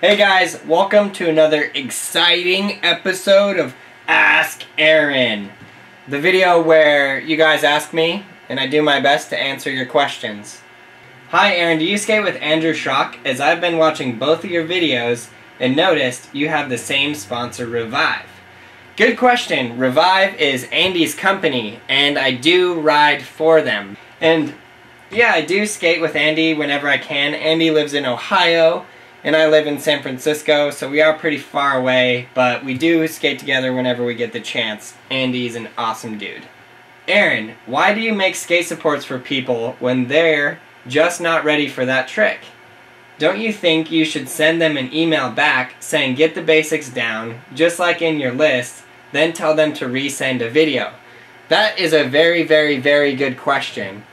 Hey guys, welcome to another exciting episode of Ask Aaron, the video where you guys ask me and I do my best to answer your questions. Hi Aaron, do you skate with Andrew Schrock? As I've been watching both of your videos and noticed you have the same sponsor, Revive. Good question. Revive is Andy's company and I do ride for them. And yeah, I do skate with Andy whenever I can. Andy lives in Ohio and I live in San Francisco, so we are pretty far away, but we do skate together whenever we get the chance. Andy's an awesome dude. Aaron, why do you make skate supports for people when they're just not ready for that trick? Don't you think you should send them an email back saying get the basics down, just like in your list, then tell them to resend a video? That is a very, very, very good question.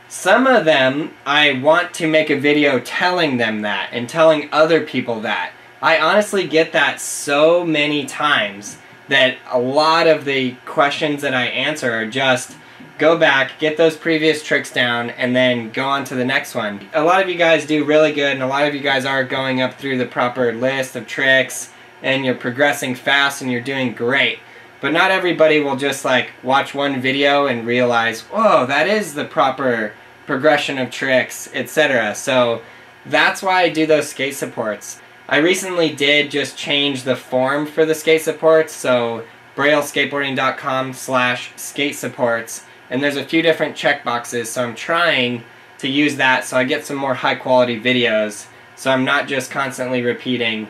Some of them, I want to make a video telling them that and telling other people that. I honestly get that so many times that a lot of the questions that I answer are just go back, get those previous tricks down, and then go on to the next one. A lot of you guys do really good, and a lot of you guys are going up through the proper list of tricks, and you're progressing fast, and you're doing great. But not everybody will just like watch one video and realize, whoa, that is the proper progression of tricks, etc. So that's why I do those skate supports. I recently did just change the form for the skate supports, so brailleskateboarding.com/skate supports, and there's a few different checkboxes, so I'm trying to use that so I get some more high quality videos, so I'm not just constantly repeating,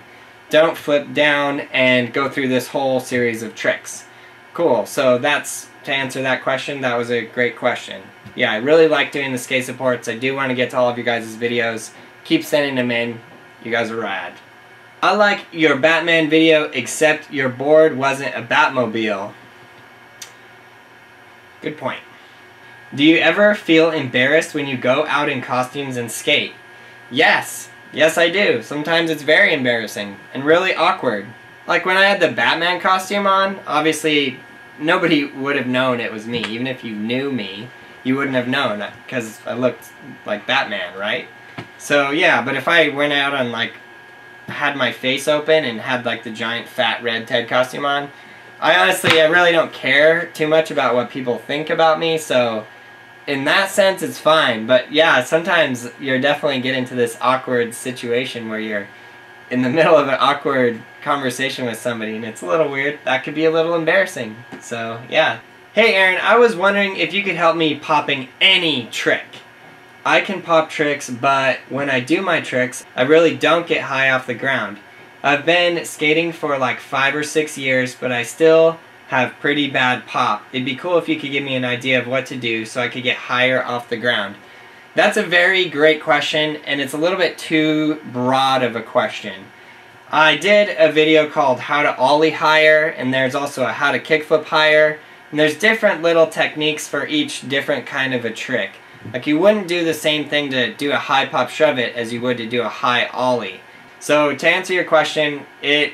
don't flip down and go through this whole series of tricks. Cool, so that's to answer that question. That was a great question. Yeah, I really like doing the skate supports. I do want to get to all of you guys' videos. Keep sending them in. You guys are rad. I like your Batman video, except your board wasn't a Batmobile. Good point. Do you ever feel embarrassed when you go out in costumes and skate? Yes. Yes, I do. Sometimes it's very embarrassing and really awkward. Like when I had the Batman costume on, obviously nobody would have known it was me. Even if you knew me, you wouldn't have known because I looked like Batman, right? So yeah, but if I went out and like had my face open and had like the giant fat red Ted costume on, I really don't care too much about what people think about me, so in that sense it's fine. But yeah, sometimes you're definitely get into this awkward situation where you're in the middle of an awkward conversation with somebody and it's a little weird. That could be a little embarrassing. So yeah. Hey Aaron, I was wondering if you could help me popping any trick. I can pop tricks, but when I do my tricks, I really don't get high off the ground. I've been skating for like 5 or 6 years, but I still have pretty bad pop. It'd be cool if you could give me an idea of what to do so I could get higher off the ground. That's a very great question, and it's a little bit too broad of a question. I did a video called How to Ollie Higher, and there's also a How to Kickflip Higher, and there's different little techniques for each different kind of a trick. Like you wouldn't do the same thing to do a high pop shove it as you would to do a high ollie. So to answer your question, it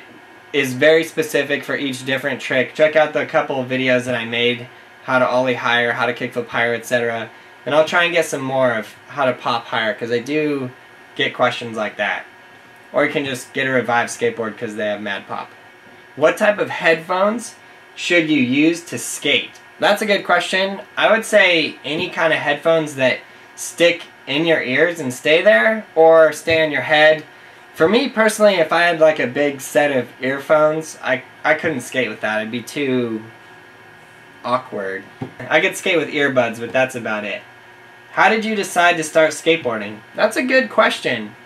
is very specific for each different trick. Check out the couple of videos that I made, how to ollie higher, how to kickflip higher, etc. And I'll try and get some more of how to pop higher, because I do get questions like that. Or you can just get a Revive skateboard because they have mad pop. What type of headphones should you use to skate? That's a good question. I would say any kind of headphones that stick in your ears and stay there, or stay on your head. For me personally, if I had like a big set of earphones, I couldn't skate with that. It'd be too awkward. I could skate with earbuds, but that's about it. How did you decide to start skateboarding? That's a good question.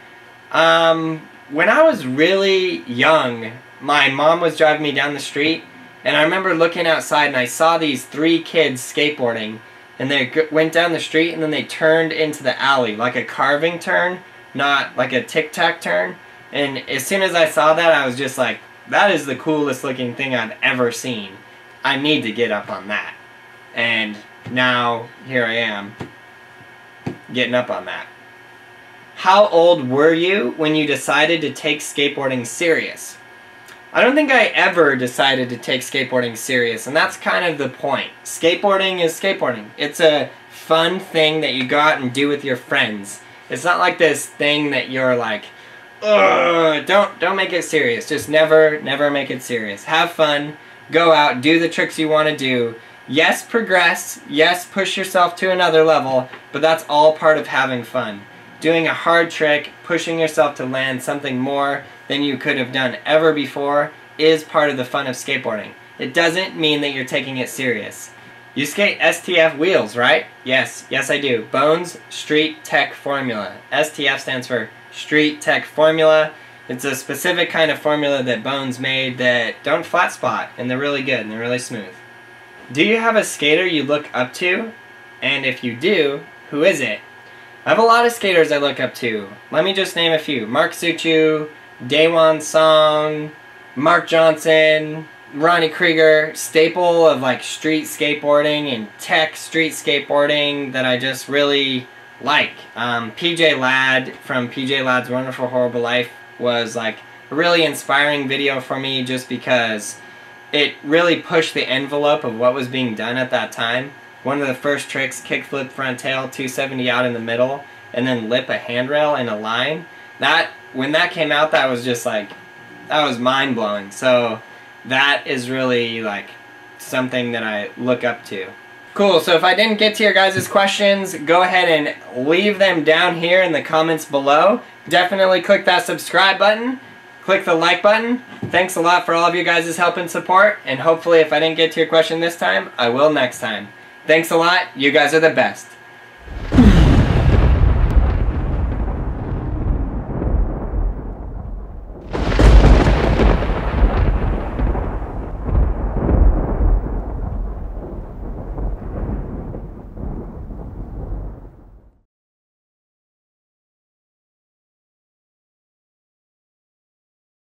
When I was really young, my mom was driving me down the street, and I remember looking outside and I saw these 3 kids skateboarding, and they went down the street and then they turned into the alley, like a carving turn, not like a tic-tac turn. And as soon as I saw that, I was just like, that is the coolest looking thing I've ever seen. I need to get up on that. And now, here I am, getting up on that. How old were you when you decided to take skateboarding serious? I don't think I ever decided to take skateboarding serious, and that's kind of the point. Skateboarding is skateboarding. It's a fun thing that you go out and do with your friends. It's not like this thing that you're like, Don't make it serious. Just never make it serious. Have fun. Go out. Do the tricks you want to do. Yes, progress. Yes, push yourself to another level. But that's all part of having fun. Doing a hard trick, pushing yourself to land something more than you could have done ever before is part of the fun of skateboarding. It doesn't mean that you're taking it serious. You skate STF wheels, right? Yes, I do. Bones Street Tech Formula. STF stands for Street Tech Formula. It's a specific kind of formula that Bones made that don't flat spot, and they're really good and they're really smooth. Do you have a skater you look up to? And if you do, who is it? I have a lot of skaters I look up to. Let me just name a few. Mark Suchu, Daewon Song, Mark Johnson, Ronnie Krieger, staple of like street skateboarding and tech street skateboarding that I just really like. PJ Ladd from PJ Ladd's Wonderful Horrible Life was like a really inspiring video for me just because it really pushed the envelope of what was being done at that time. One of the first tricks, kickflip front tail, 270 out in the middle, and then lip a handrail in a line. When that came out, that was just like, that was mind-blowing. So that is really like something that I look up to. Cool, so if I didn't get to your guys' questions, go ahead and leave them down here in the comments below. Definitely click that subscribe button. Click the like button. Thanks a lot for all of you guys' help and support. And hopefully if I didn't get to your question this time, I will next time. Thanks a lot. You guys are the best.